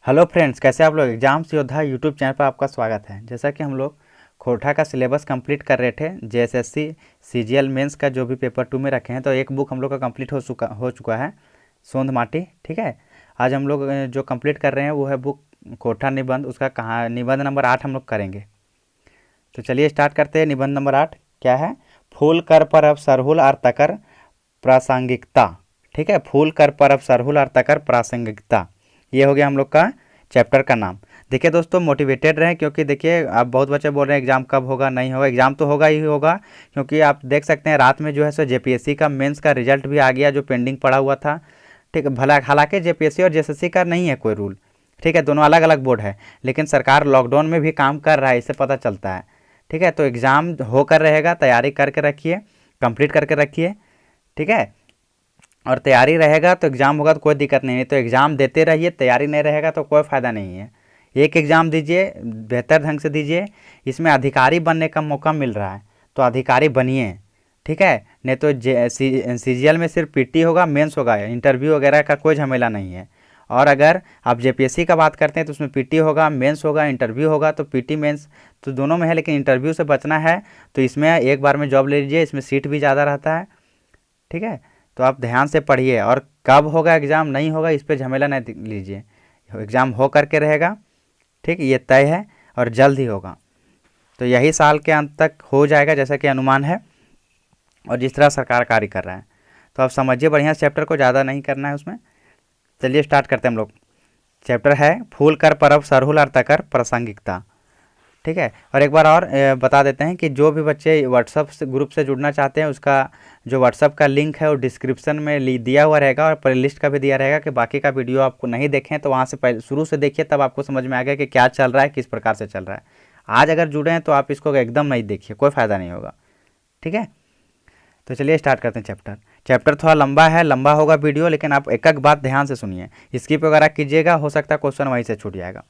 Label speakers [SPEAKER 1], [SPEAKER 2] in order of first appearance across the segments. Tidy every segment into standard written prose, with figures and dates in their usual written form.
[SPEAKER 1] Hello friends, कैसे आप लोग। एग्जाम्स योद्धा यूट्यूब चैनल पर आपका स्वागत है। जैसा कि हम लोग खोरठा का सिलेबस कंप्लीट कर रहे थे, जेएसएससी सीजीएल मेंस का जो भी पेपर 2 में रखे हैं, तो एक बुक हम लोग का कंप्लीट हो चुका है, सोंध माटी। ठीक है, आज हम लोग जो कंप्लीट कर रहे हैं वो है बुक खोरठा निबंध। उसका कहाँ निबंध नंबर 8 हम लोग करेंगे। तो चलिए स्टार्ट करते हैं। निबंध नंबर 8 क्या है? फूल कर परब सरहुल और तकर प्रासंगिकता। ठीक है, फूल कर परब सरहुल और तकर प्रासंगिकता, ये हो गया हम लोग का चैप्टर का नाम। देखिए दोस्तों, मोटिवेटेड रहें, क्योंकि देखिए आप बहुत बच्चे बोल रहे हैं एग्जाम कब होगा, नहीं होगा। एग्जाम तो होगा ही होगा, क्योंकि आप देख सकते हैं रात में जो है सो जेपीएससी का मेंस का रिजल्ट भी आ गया, जो पेंडिंग पड़ा हुआ था। ठीक है, भला हालांकि जेपीएससी और जेएसएससी का नहीं है कोई रूल, ठीक है, दोनों अलग अलग बोर्ड है, लेकिन सरकार लॉकडाउन में भी काम कर रहा है, इससे पता चलता है। ठीक है, तो एग्ज़ाम होकर रहेगा, तैयारी करके रखिए, कंप्लीट करके रखिए। ठीक है, और तैयारी रहेगा तो एग्ज़ाम होगा तो कोई दिक्कत नहीं है। तो एग्ज़ाम देते रहिए, तैयारी नहीं रहेगा तो कोई फ़ायदा नहीं है। एक एग्ज़ाम दीजिए, बेहतर ढंग से दीजिए, इसमें अधिकारी बनने का मौका मिल रहा है, तो अधिकारी बनिए। ठीक है, नहीं तो सीजीएल में सिर्फ पीटी होगा, मेंस होगा, इंटरव्यू वगैरह का कोई झमेला नहीं है। और अगर आप जेपीएससी का बात करते हैं तो उसमें पीटी होगा, मेंस होगा, इंटरव्यू होगा, तो पीटी मेंस तो दोनों में है, लेकिन इंटरव्यू से बचना है तो इसमें एक बार में जॉब ले लीजिए, इसमें सीट भी ज़्यादा रहता है। ठीक है, तो आप ध्यान से पढ़िए, और कब होगा एग्ज़ाम नहीं होगा इस पर झमेला नहीं लीजिए, एग्ज़ाम हो करके रहेगा। ठीक, ये तय है और जल्द ही होगा, तो यही साल के अंत तक हो जाएगा जैसा कि अनुमान है, और जिस तरह सरकार कार्य कर रहा है। तो आप समझिए बढ़िया चैप्टर को, ज़्यादा नहीं करना है उसमें। चलिए स्टार्ट करते हैं हम लोग। चैप्टर है फूल कर परब सरहुल और तकर प्रासंगिकता। ठीक है, और एक बार और बता देते हैं कि जो भी बच्चे व्हाट्सअप से ग्रुप से जुड़ना चाहते हैं, उसका जो व्हाट्सअप का लिंक है वो डिस्क्रिप्शन में दिया हुआ रहेगा, और प्लेलिस्ट का भी दिया रहेगा, कि बाकी का वीडियो आपको नहीं देखें तो वहाँ से पहले शुरू से देखिए, तब आपको समझ में आ गया कि क्या चल रहा है, किस प्रकार से चल रहा है। आज अगर जुड़े हैं तो आप इसको एकदम नहीं देखिए, कोई फ़ायदा नहीं होगा। ठीक है, तो चलिए स्टार्ट करते हैं। चैप्टर थोड़ा लंबा है, लंबा होगा वीडियो, लेकिन आप एक एक बात ध्यान से सुनिए, स्किप वगैरह कीजिएगा, हो सकता है क्वेश्चन वहीं से छूट जाएगा।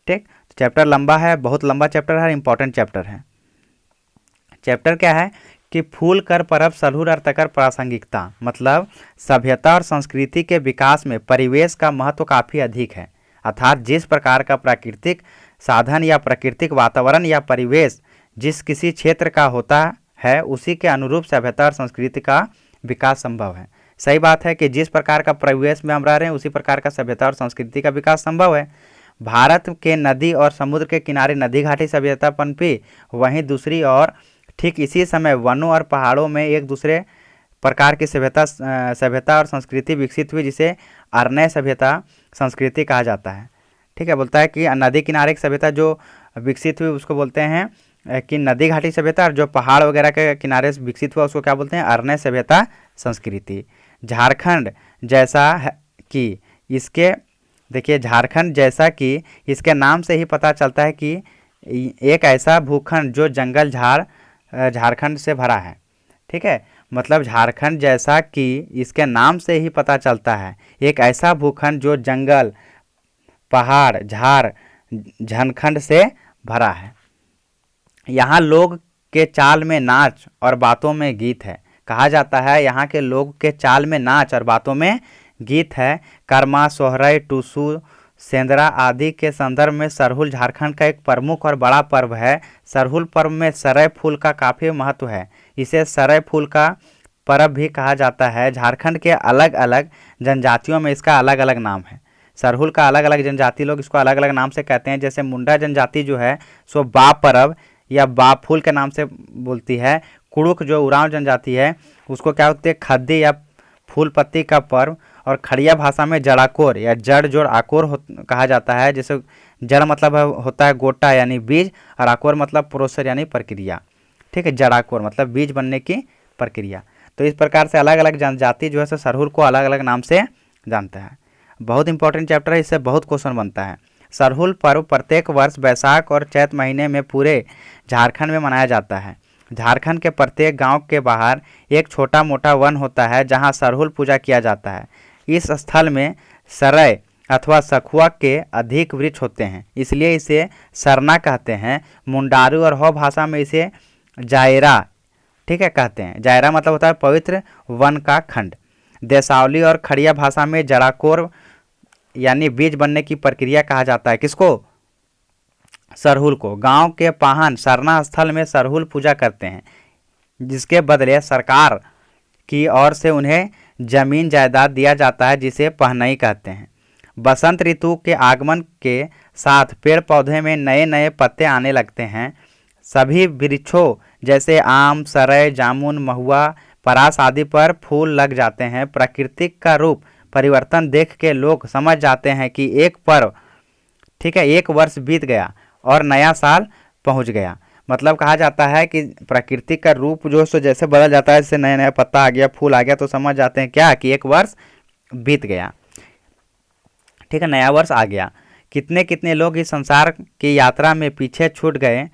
[SPEAKER 1] ठीक, तो चैप्टर लंबा है, बहुत लंबा चैप्टर है, इंपॉर्टेंट चैप्टर है। चैप्टर क्या है कि फूल कर परब सरहुल और तकर प्रासंगिकता, मतलब सभ्यता और संस्कृति के विकास में परिवेश का महत्व काफ़ी अधिक है। अर्थात जिस प्रकार का प्राकृतिक साधन या प्राकृतिक वातावरण या परिवेश जिस किसी क्षेत्र का होता है, उसी के अनुरूप सभ्यता और संस्कृति का विकास संभव है। सही बात है कि जिस प्रकार का परिवेश में हम रह रहे हैं, उसी प्रकार का सभ्यता और संस्कृति का विकास संभव है। भारत के नदी और समुद्र के किनारे नदी घाटी सभ्यता पनपी, वहीं दूसरी ओर ठीक इसी समय वनों और पहाड़ों में एक दूसरे प्रकार की सभ्यता और संस्कृति विकसित हुई, जिसे अरण्य सभ्यता संस्कृति कहा जाता है। ठीक है, बोलता है कि नदी किनारे की सभ्यता जो विकसित हुई उसको बोलते हैं कि नदी घाटी सभ्यता, और जो पहाड़ वगैरह के किनारे से विकसित हुआ उसको क्या बोलते हैं? अरण्य सभ्यता संस्कृति। झारखंड जैसा कि इसके देखिए, झारखंड जैसा कि इसके नाम से ही पता चलता है कि एक ऐसा भूखंड जो जंगल झारखंड से भरा है। ठीक है, मतलब झारखंड जैसा कि इसके नाम से ही पता चलता है, एक ऐसा भूखंड जो जंगल, पहाड़, झार, झनखंड से भरा है। यहाँ लोग के चाल में नाच और बातों में गीत है। कहा जाता है यहाँ के लोग के चाल में नाच और बातों में गीत है। कर्मा, सोहराय, टूसू, सेंदरा आदि के संदर्भ में सरहुल झारखंड का एक प्रमुख और बड़ा पर्व है। सरहुल पर्व में सरय फूल का काफ़ी महत्व है, इसे सरय फूल का पर्व भी कहा जाता है। झारखंड के अलग अलग जनजातियों में इसका अलग अलग नाम है। सरहुल का अलग अलग जनजाति लोग इसको अलग अलग नाम से कहते हैं। जैसे मुंडा जनजाति जो है सो बा पर्व या बा फूल के नाम से बोलती है। कुड़ुक जो उरांव जनजाति है उसको क्या होती है? खद्दी या फूल पत्ती का पर्व। और खड़िया भाषा में जड़ाकोर या जड़ जोड़ आकोर कहा जाता है। जैसे जड़ मतलब होता है गोटा यानी बीज, और आकोर मतलब प्रोसेस यानी प्रक्रिया। ठीक है, जड़ाकोर मतलब बीज बनने की प्रक्रिया। तो इस प्रकार से अलग अलग जनजाति जो है सो सरहुल को अलग अलग नाम से जानता है। बहुत इंपॉर्टेंट चैप्टर है, इससे बहुत क्वेश्चन बनता है। सरहुल पर्व प्रत्येक वर्ष बैसाख और चैत महीने में पूरे झारखंड में मनाया जाता है। झारखंड के प्रत्येक गांव के बाहर एक छोटा मोटा वन होता है जहां सरहुल पूजा किया जाता है। इस स्थल में सरय अथवा सखुआ के अधिक वृक्ष होते हैं, इसलिए इसे सरना कहते हैं। मुंडारू और हो भाषा में इसे जायरा, ठीक है, कहते हैं। जायरा मतलब होता है पवित्र वन का खंड। देसावली और खड़िया भाषा में जड़ाकोर यानी बीज बनने की प्रक्रिया कहा जाता है। किसको? सरहुल को। गांव के पाहन सरना स्थल में सरहुल पूजा करते हैं, जिसके बदले सरकार की ओर से उन्हें जमीन जायदाद दिया जाता है, जिसे पहनई कहते हैं। बसंत ऋतु के आगमन के साथ पेड़ पौधे में नए नए पत्ते आने लगते हैं। सभी वृक्षों जैसे आम, सरय, जामुन, महुआ, परास आदि पर फूल लग जाते हैं। प्रकृति का रूप परिवर्तन देख के लोग समझ जाते हैं कि एक पर्व, ठीक है, एक वर्ष बीत गया और नया साल पहुंच गया। मतलब कहा जाता है कि प्रकृति का रूप जो सो जैसे बदल जाता है, जैसे नया नया पत्ता आ गया, फूल आ गया, तो समझ जाते हैं क्या कि एक वर्ष बीत गया, ठीक है, नया वर्ष आ गया। कितने कितने लोग इस संसार की यात्रा में पीछे छूट गए।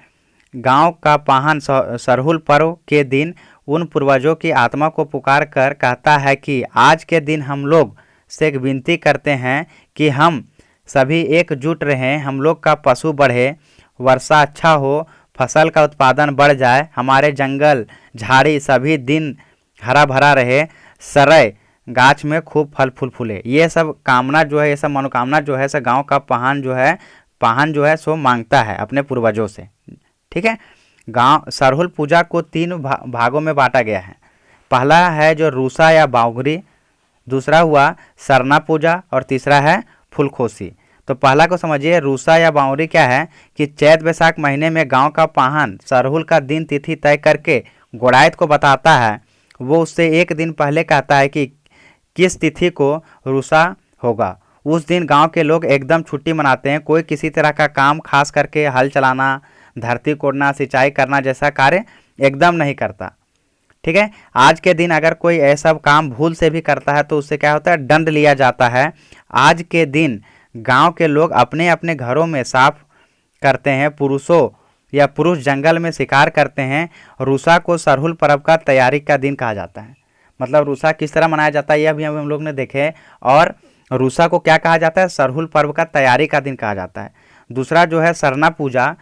[SPEAKER 1] गांव का पाहन सरहुल पर्व के दिन उन पूर्वजों की आत्मा को पुकार कर कहता है कि आज के दिन हम लोग से एक विनती करते हैं कि हम सभी एकजुट रहें, हम लोग का पशु बढ़े, वर्षा अच्छा हो, फसल का उत्पादन बढ़ जाए, हमारे जंगल झाड़ी सभी दिन हरा भरा रहे, सरय गाछ में खूब फल फूल फूले। ये सब कामना जो है, ये सब मनोकामना जो है, सब गांव का पाहन जो है सो मांगता है अपने पूर्वजों से, ठीक है। गांव सरहुल पूजा को 3 भागों में बांटा गया है। पहला है जो रूसा या बावगरी, दूसरा हुआ सरना पूजा और तीसरा है फूलखोसी। तो पहला को समझिए, रूसा या बावरी क्या है कि चैत वैशाख महीने में गांव का पाहन सरहुल का दिन तिथि तय करके गोड़ायत को बताता है। वो उससे एक दिन पहले कहता है कि किस तिथि को रूसा होगा। उस दिन गांव के लोग एकदम छुट्टी मनाते हैं। कोई किसी तरह का काम, खास करके हल चलाना, धरती कोड़ना, सिंचाई करना जैसा कार्य एकदम नहीं करता, ठीक है। आज के दिन अगर कोई ऐसा काम भूल से भी करता है तो उससे क्या होता है, दंड लिया जाता है। आज के दिन गांव के लोग अपने अपने घरों में साफ करते हैं। पुरुष जंगल में शिकार करते हैं। रूसा को सरहुल पर्व का तैयारी का दिन कहा जाता है। मतलब रूसा किस तरह मनाया जाता है यह भी हम लोग ने देखे। और रूसा को क्या कहा जाता है, सरहुल पर्व का तैयारी का दिन कहा जाता है। दूसरा जो है सरना पूजा,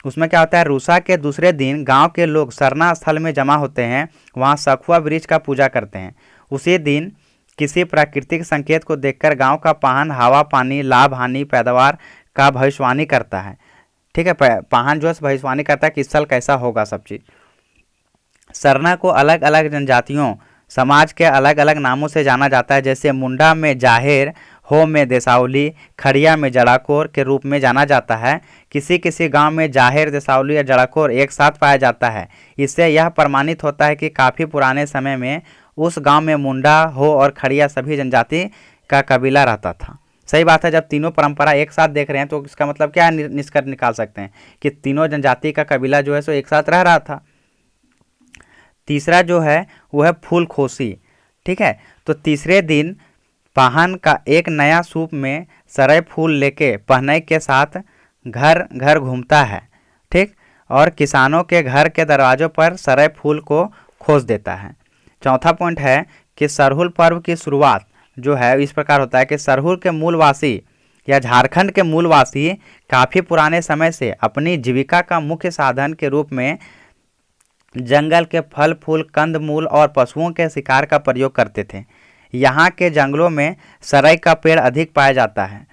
[SPEAKER 1] उसमें क्या होता है, रूसा के दूसरे दिन गांव के लोग सरना स्थल में जमा होते हैं, वहां सखुआ वृक्ष का पूजा करते हैं। उसी दिन किसी प्राकृतिक संकेत को देखकर गांव का पाहन हवा, पानी, लाभ, हानि, पैदावार का भविष्यवाणी करता है, ठीक है। पाहन जो है भविष्यवाणी करता है कि इस साल कैसा होगा सब चीज़। सरना को अलग अलग जनजातियों समाज के अलग अलग नामों से जाना जाता है। जैसे मुंडा में जाहेर, हो में देसावली, खड़िया में जड़ाकोर के रूप में जाना जाता है। किसी किसी गांव में जाहेर, देसावली या जड़ाकोर एक साथ पाया जाता है। इससे यह प्रमाणित होता है कि काफ़ी पुराने समय में उस गांव में मुंडा, हो और खड़िया सभी जनजाति का कबीला रहता था। सही बात है, जब तीनों परंपरा एक साथ देख रहे हैं तो इसका मतलब क्या निष्कर्ष निकाल सकते हैं कि तीनों जनजाति का कबीला जो है सो एक साथ रह रहा था। तीसरा जो है वो है फूलखोसी, ठीक है। तो तीसरे दिन पाहन का एक नया सूप में सरय फूल लेके पहनई के साथ घर घर घूमता है, ठीक, और किसानों के घर के दरवाजों पर सरय फूल को खोस देता है। चौथा पॉइंट है कि सरहुल पर्व की शुरुआत जो है इस प्रकार होता है कि सरहुल के मूलवासी या झारखंड के मूलवासी काफ़ी पुराने समय से अपनी जीविका का मुख्य साधन के रूप में जंगल के फल फूल, कंद मूल और पशुओं के शिकार का प्रयोग करते थे। यहाँ के जंगलों में सरई का पेड़ अधिक पाया जाता है।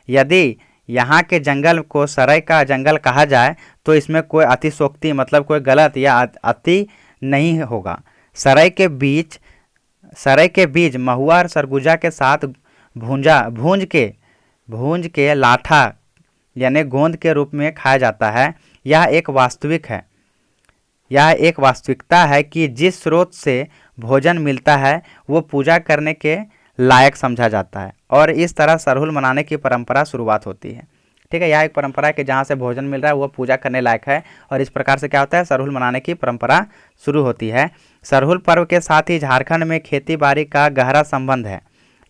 [SPEAKER 1] यदि यहाँ के जंगल को सरई का जंगल कहा जाए तो इसमें कोई अतिशोक्ति मतलब कोई गलत या अति नहीं होगा। सरई के बीज महुआ और सरगुजा के साथ भूंज के लाठा यानी गोंद के रूप में खाया जाता है। यह एक वास्तविकता है कि जिस स्रोत से भोजन मिलता है वो पूजा करने के लायक समझा जाता है और इस तरह सरहुल मनाने की परंपरा शुरुआत होती है, ठीक है। यह एक परंपरा है कि जहाँ से भोजन मिल रहा है वो पूजा करने लायक है और इस प्रकार से क्या होता है, सरहुल मनाने की परंपरा शुरू होती है। सरहुल पर्व के साथ ही झारखंड में खेती बाड़ी का गहरा संबंध है।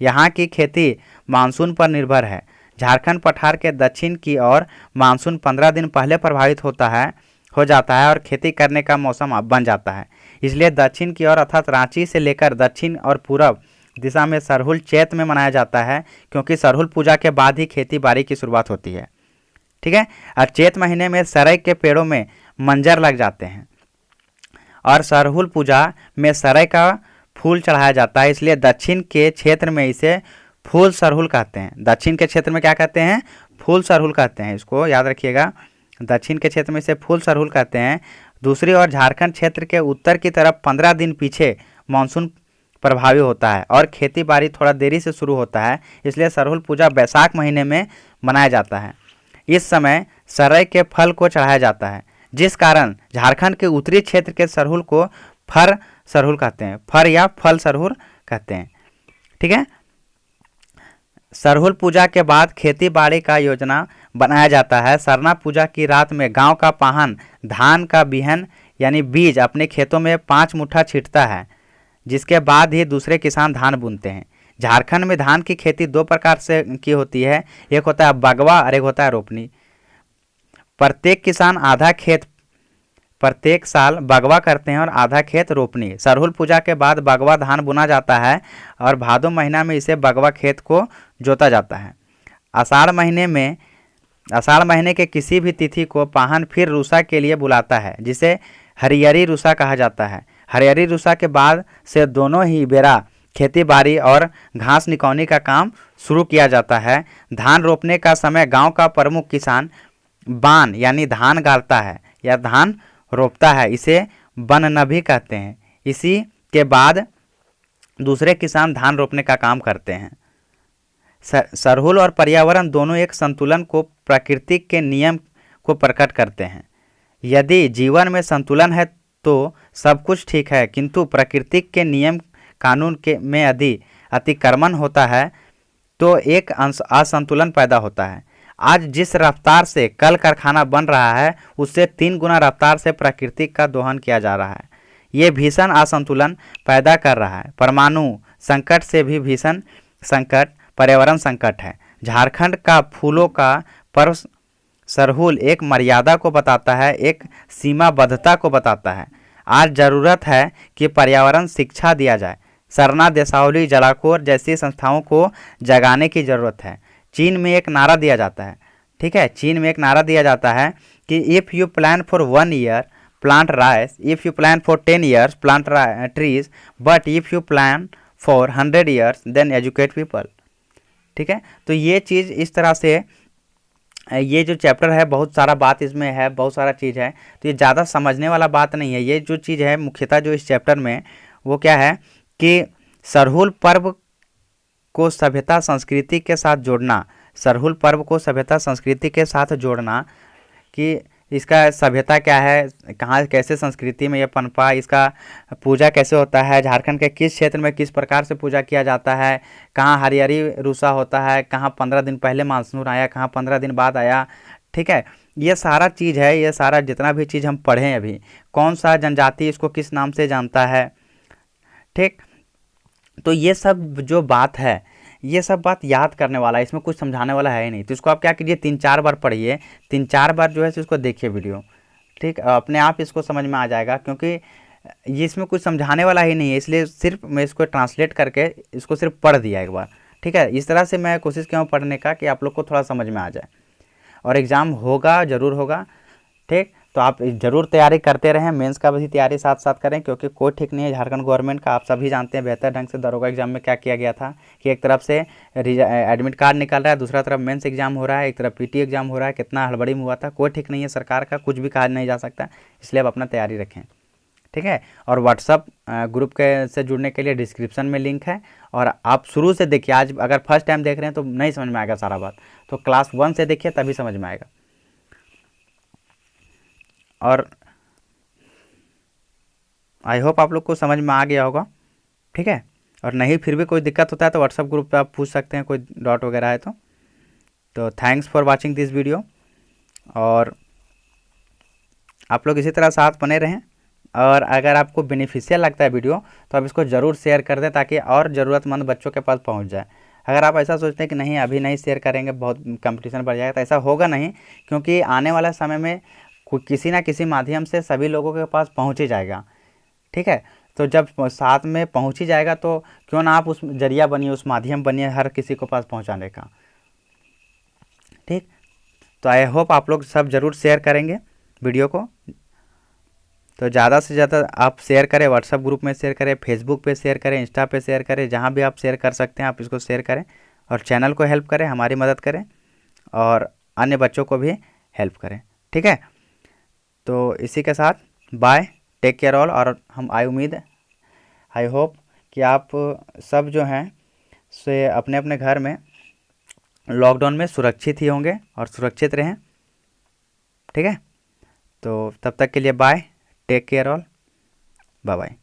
[SPEAKER 1] यहाँ की खेती मानसून पर निर्भर है। झारखंड पठार के दक्षिण की ओर मानसून 15 दिन पहले प्रभावित हो जाता है और खेती करने का मौसम बन जाता है। इसलिए दक्षिण की ओर अर्थात रांची से लेकर दक्षिण और पूरब दिशा में सरहुल चैत में मनाया जाता है, क्योंकि सरहुल पूजा के बाद ही खेती बाड़ी की शुरुआत होती है, ठीक है। और चैत महीने में सरई के पेड़ों में मंजर लग जाते हैं और सरहुल पूजा में सरई का फूल चढ़ाया जाता है। इसलिए दक्षिण के क्षेत्र में इसे फूल सरहुल कहते हैं। दक्षिण के क्षेत्र में क्या कहते हैं? फूल सरहुल कहते हैं, इसको याद रखिएगा। दक्षिण के क्षेत्र में इसे फूल सरहुल कहते हैं। दूसरी ओर झारखंड क्षेत्र के उत्तर की तरफ 15 दिन पीछे मानसून प्रभावी होता है और खेती बाड़ी थोड़ा देरी से शुरू होता है, इसलिए सरहुल पूजा बैसाख महीने में मनाया जाता है। इस समय सरय के फल को चढ़ाया जाता है, जिस कारण झारखंड के उत्तरी क्षेत्र के सरहुल को फर सरहुल कहते हैं, फर या फल सरहुल कहते हैं। ठीक है। सरहुल पूजा के बाद खेती बाड़ी का योजना बनाया जाता है। सरना पूजा की रात में गांव का पाहन धान का बिहन यानी बीज अपने खेतों में 5 मुट्ठा छींटता है, जिसके बाद ही दूसरे किसान धान बुनते हैं। झारखंड में धान की खेती 2 प्रकार से की होती है, एक होता है बगवा और एक होता है रोपनी। प्रत्येक किसान आधा खेत प्रत्येक साल बगवा करते हैं और आधा खेत रोपनी। सरहुल पूजा के बाद बगवा धान बुना जाता है और भादो महीना में इसे बगवा खेत को जोता जाता है। आषाढ़ महीने के किसी भी तिथि को पाहन फिर रूसा के लिए बुलाता है, जिसे हरियरी रूसा कहा जाता है। हरियरी रूसा के बाद से दोनों ही बेरा खेती बाड़ी और घास निकौनी का काम शुरू किया जाता है। धान रोपने का समय गांव का प्रमुख किसान बान यानी धान गाड़ता है या धान रोपता है, इसे बननभी कहते हैं। इसी के बाद दूसरे किसान धान रोपने का काम करते हैं। सरहुल और पर्यावरण दोनों एक संतुलन को प्रकृति के नियम को प्रकट करते हैं। यदि जीवन में संतुलन है तो सब कुछ ठीक है, किंतु प्रकृति के नियम कानून के में यदि अतिक्रमण होता है तो एक असंतुलन पैदा होता है। आज जिस रफ्तार से कल कारखाना बन रहा है, उससे 3 गुना रफ्तार से प्रकृति का दोहन किया जा रहा है। ये भीषण असंतुलन पैदा कर रहा है। परमाणु संकट से भी भीषण संकट पर्यावरण संकट है। झारखंड का फूलों का पर्व सरहुल एक मर्यादा को बताता है, एक सीमाबद्धता को बताता है। आज जरूरत है कि पर्यावरण शिक्षा दिया जाए। सरना, देसावली, जलाकोर जैसी संस्थाओं को जगाने की जरूरत है। चीन में एक नारा दिया जाता है, ठीक है, चीन में एक नारा दिया जाता है कि if you plan for 1 year plant rice, if you plan for 10 years plant trees, but if you plan for 100 years then educate people. ठीक है। तो ये चीज़ इस तरह से, ये जो चैप्टर है बहुत सारा बात इसमें है, बहुत सारा चीज़ है, तो ये ज़्यादा समझने वाला बात नहीं है। ये जो चीज़ है मुख्यतः जो इस चैप्टर में वो क्या है कि सरहुल पर्व को सभ्यता संस्कृति के साथ जोड़ना, सरहुल पर्व को सभ्यता संस्कृति के साथ जोड़ना कि इसका सभ्यता क्या है, कहाँ कैसे संस्कृति में ये पनपा, इसका पूजा कैसे होता है, झारखंड के किस क्षेत्र में किस प्रकार से पूजा किया जाता है, कहाँ हरियरी रूसा होता है, कहाँ 15 दिन पहले मानसून आया, कहाँ 15 दिन बाद आया। ठीक है। ये सारा चीज़ है, ये सारा जितना भी चीज़ हम पढ़ें अभी, कौन सा जनजाति इसको किस नाम से जानता है। ठीक। तो ये सब जो बात है, ये सब बात याद करने वाला है, इसमें कुछ समझाने वाला है ही नहीं। तो इसको आप क्या कीजिए, 3-4 बार पढ़िए, 3-4 बार जो है इसको देखिए वीडियो। ठीक, अपने आप इसको समझ में आ जाएगा, क्योंकि ये इसमें कुछ समझाने वाला ही नहीं है, इसलिए सिर्फ मैं इसको ट्रांसलेट करके इसको सिर्फ पढ़ दिया एक बार। ठीक है। इस तरह से मैं कोशिश किया हूँ पढ़ने का कि आप लोग को थोड़ा समझ में आ जाए, और एग्ज़ाम होगा, ज़रूर होगा। ठीक। तो आप ज़रूर तैयारी करते रहें, मेंस का भी तैयारी साथ साथ करें, क्योंकि कोई ठीक नहीं है झारखंड गवर्नमेंट का। आप सभी जानते हैं बेहतर ढंग से दरोगा एग्जाम में क्या किया गया था कि एक तरफ से एडमिट कार्ड निकल रहा है, दूसरा तरफ मेंस एग्जाम हो रहा है, एक तरफ पीटी एग्जाम हो रहा है। कितना हड़बड़ी में हुआ था, कोई ठीक नहीं है सरकार का, कुछ भी कहा नहीं जा सकता, इसलिए आप अपना तैयारी रखें। ठीक है। और व्हाट्सअप ग्रुप के से जुड़ने के लिए डिस्क्रिप्शन में लिंक है, और आप शुरू से देखिए। आज अगर फर्स्ट टाइम देख रहे हैं तो नहीं समझ में आएगा सारा बात, तो क्लास 1 से देखिए तभी समझ में आएगा। और आई होप आप लोग को समझ में आ गया होगा। ठीक है। और नहीं फिर भी कोई दिक्कत होता है तो व्हाट्सअप ग्रुप पे आप पूछ सकते हैं, कोई डाउट वगैरह है तो thanks for watching this video. और आप लोग इसी तरह साथ बने रहें, और अगर आपको बेनिफिशियल लगता है वीडियो तो आप इसको ज़रूर शेयर कर दें, ताकि और ज़रूरतमंद बच्चों के पास पहुंच जाए। अगर आप ऐसा सोचते हैं कि नहीं अभी नहीं शेयर करेंगे, बहुत कंपटीशन बढ़ जाएगा, तो ऐसा होगा नहीं, क्योंकि आने वाला समय में किसी ना किसी माध्यम से सभी लोगों के पास पहुंच ही जाएगा। ठीक है। तो जब साथ में पहुंच ही जाएगा तो क्यों ना आप उस जरिया बनिए, उस माध्यम बनिए हर किसी को पास पहुंचाने का। ठीक। तो आई होप आप लोग सब ज़रूर शेयर करेंगे वीडियो को। तो ज़्यादा से ज़्यादा आप शेयर करें, व्हाट्सएप ग्रुप में शेयर करें, फेसबुक पे शेयर करें, इंस्टा पे शेयर करें, जहाँ भी आप शेयर कर सकते हैं आप इसको शेयर करें। और चैनल को हेल्प करें, हमारी मदद करें और अन्य बच्चों को भी हेल्प करें। ठीक है, तो इसी के साथ बाय, टेक केयर ऑल। और हम आई होप कि आप सब जो हैं से अपने अपने घर में लॉकडाउन में सुरक्षित ही होंगे और सुरक्षित रहें। ठीक है, तो तब तक के लिए bye, take care all, bye bye.